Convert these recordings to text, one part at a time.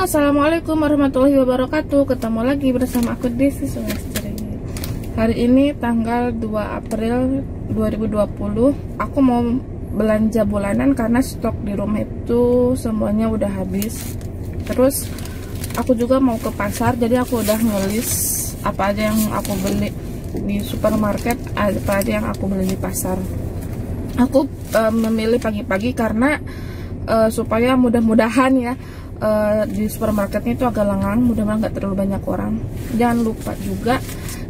Assalamualaikum warahmatullahi wabarakatuh. Ketemu lagi bersama aku Desi Sulastri. Hari ini tanggal 2 April 2020. Aku mau belanja bulanan karena stok di rumah itu semuanya udah habis. Terus aku juga mau ke pasar, jadi aku udah ngelis apa aja yang aku beli di supermarket, apa aja yang aku beli di pasar. Aku memilih pagi-pagi karena supaya mudah-mudahan ya di supermarketnya itu agak lengang, mudah-mudahan nggak terlalu banyak orang. Jangan lupa juga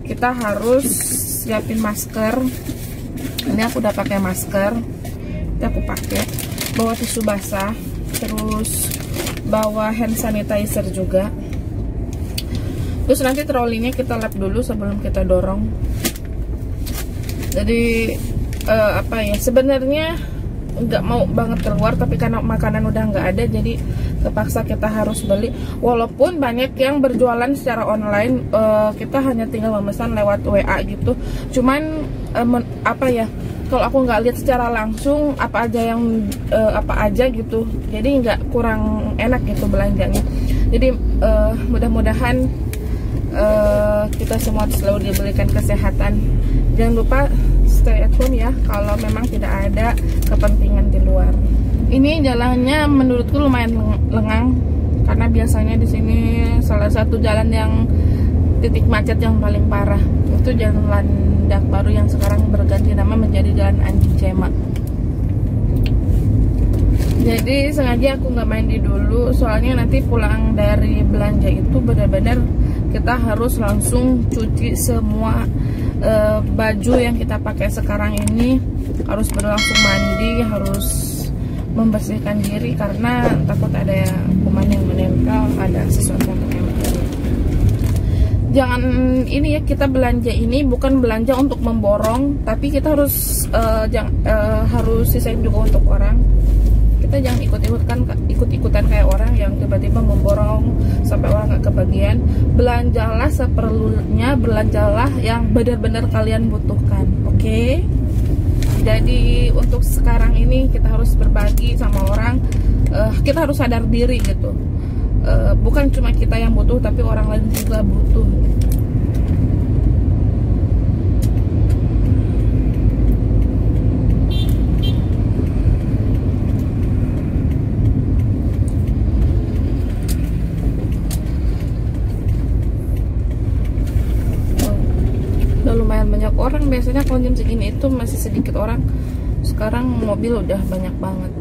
kita harus siapin masker. Ini aku udah pakai masker, ini aku pakai, bawa tisu basah, terus bawa hand sanitizer juga. Terus nanti trolinya kita lap dulu sebelum kita dorong. Jadi apa ya, sebenarnya nggak mau banget keluar, tapi karena makanan udah nggak ada jadi terpaksa kita harus beli. Walaupun banyak yang berjualan secara online, kita hanya tinggal memesan lewat WA gitu. Cuman apa ya, kalau aku nggak lihat secara langsung apa aja gitu, jadi nggak, kurang enak gitu belanjanya. Jadi mudah-mudahan kita semua selalu diberikan kesehatan. Jangan lupa stay at home ya kalau memang tidak ada kepentingan di luar. Ini jalannya menurutku lumayan lengang karena biasanya di sini salah satu jalan yang titik macet yang paling parah itu Jalan Landak Baru yang sekarang berganti nama menjadi Jalan Anjing Cema. Jadi sengaja aku nggak mandi dulu, soalnya nanti pulang dari belanja itu benar-benar kita harus langsung cuci semua baju yang kita pakai sekarang ini, harus berlangsung mandi, harus membersihkan diri karena takut ada kuman yang menempel, ada sesuatu yang menempel. Jangan ini ya, kita belanja ini bukan belanja untuk memborong, tapi kita harus harus sisain juga untuk orang. Kita jangan ikut-ikutan kayak orang yang tiba-tiba memborong sampai orang nggak kebagian. Belanjalah seperlunya, belanjalah yang benar-benar kalian butuhkan, oke? Jadi untuk sekarang ini kita harus berbagi sama orang, kita harus sadar diri gitu. Bukan cuma kita yang butuh, tapi orang lain juga butuh. Lumayan banyak orang, biasanya kalau jam segini itu masih sedikit orang. Sekarang mobil udah banyak banget.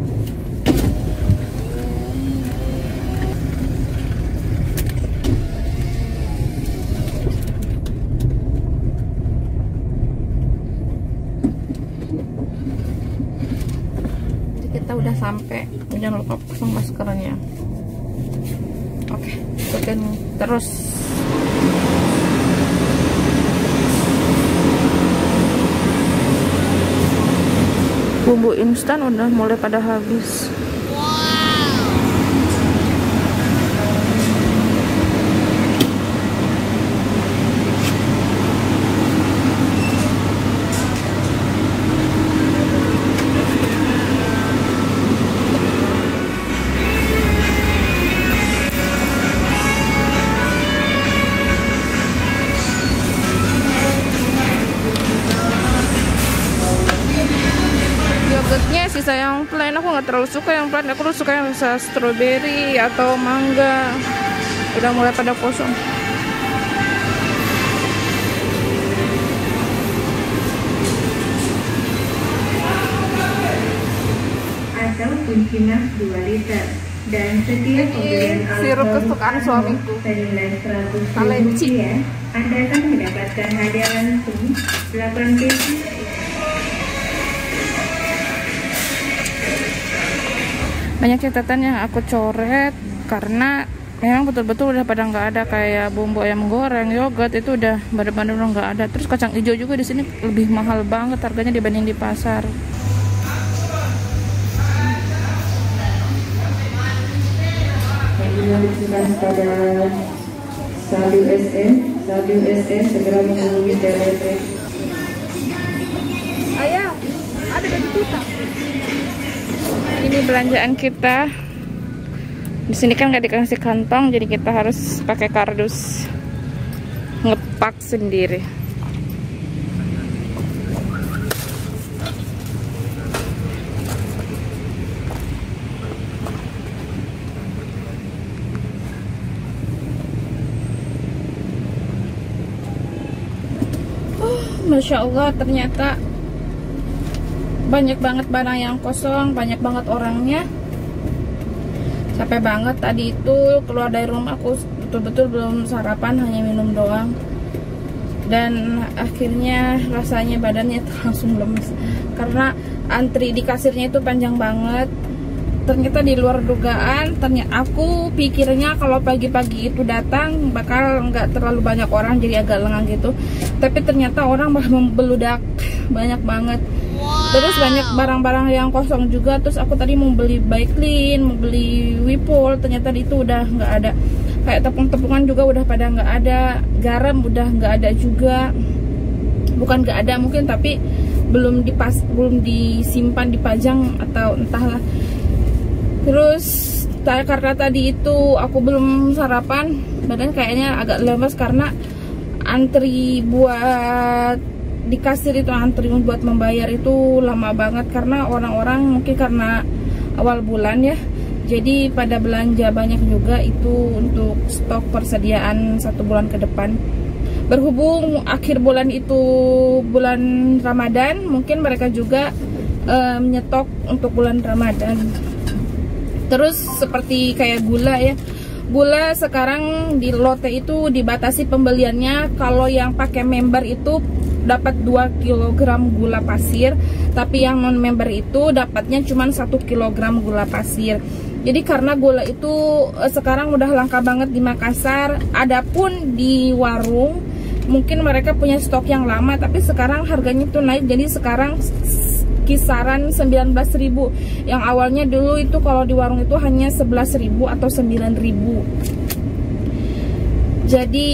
Jadi kita udah sampai, jangan lupa pasang maskernya. Oke, ikutin terus. Bumbu instan udah mulai pada habis. Yogurtnya sisa yang plain, aku nggak terlalu suka yang plain, aku suka yang bisa strawberry atau mangga. Udah mulai pada kosong. Atau kuncinya 2 liter. Dan setiap pembelian sirup kesukaan suamiku, senilai 100.000 rupiah, Anda akan mendapatkan hadiah langsung 8 kg. Banyak catatan yang aku coret karena memang betul-betul udah pada nggak ada, kayak bumbu ayam goreng, yogurt itu udah benar-benar nggak ada. Terus kacang hijau juga di sini lebih mahal banget harganya dibanding di pasar. Pada salju SN segera menghubungi telepon. Ayah, ada baju tuta. Ini belanjaan kita Di sini kan nggak dikasih kantong, jadi kita harus pakai kardus ngepak sendiri. Masya Allah, ternyata banyak banget barang yang kosong, banyak banget orangnya. Capek banget tadi itu keluar dari rumah, aku betul-betul belum sarapan, hanya minum doang. Dan akhirnya rasanya badannya langsung lemes karena antri di kasirnya itu panjang banget. Ternyata di luar dugaan, ternyata aku pikirnya kalau pagi-pagi itu datang bakal nggak terlalu banyak orang, jadi agak lengang gitu. Tapi ternyata orang malah membeludak banyak banget. Terus banyak barang-barang yang kosong juga. Terus aku tadi mau beli Baiklin, mau beli Wipol, ternyata itu udah nggak ada. Kayak tepung-tepungan juga udah pada nggak ada, garam udah nggak ada juga. Bukan nggak ada mungkin, tapi belum disimpan, dipajang atau entahlah. Terus karena tadi itu aku belum sarapan, badan kayaknya agak lemes karena antri buat di kasir itu, antri buat membayar itu lama banget karena orang-orang mungkin karena awal bulan ya, jadi pada belanja banyak juga itu untuk stok persediaan 1 bulan ke depan. Berhubung akhir bulan itu bulan Ramadan, mungkin mereka juga nyetok untuk bulan Ramadan. Terus seperti kayak gula ya, gula sekarang di Lotte itu dibatasi pembeliannya. Kalau yang pakai member itu dapat 2 kg gula pasir, tapi yang non member itu dapatnya cuma 1 kg gula pasir. Jadi karena gula itu sekarang udah langka banget di Makassar. Adapun di warung mungkin mereka punya stok yang lama, tapi sekarang harganya tuh naik, jadi sekarang kisaran 19.000. Yang awalnya dulu itu kalau di warung itu hanya 11.000 atau 9.000. Jadi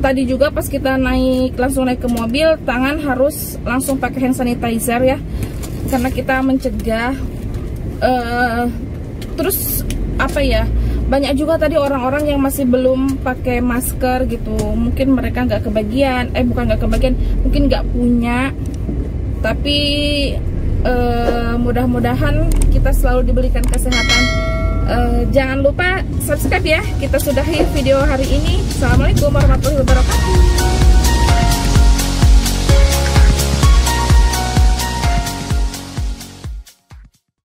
tadi juga pas kita langsung naik ke mobil, tangan harus langsung pakai hand sanitizer ya, karena kita mencegah. Terus apa ya, banyak juga tadi orang-orang yang masih belum pakai masker gitu. Mungkin mereka nggak kebagian, mungkin nggak punya. Tapi mudah-mudahan kita selalu diberikan kesehatan. Jangan lupa subscribe ya. Kita sudahi video hari ini. Assalamualaikum warahmatullahi wabarakatuh.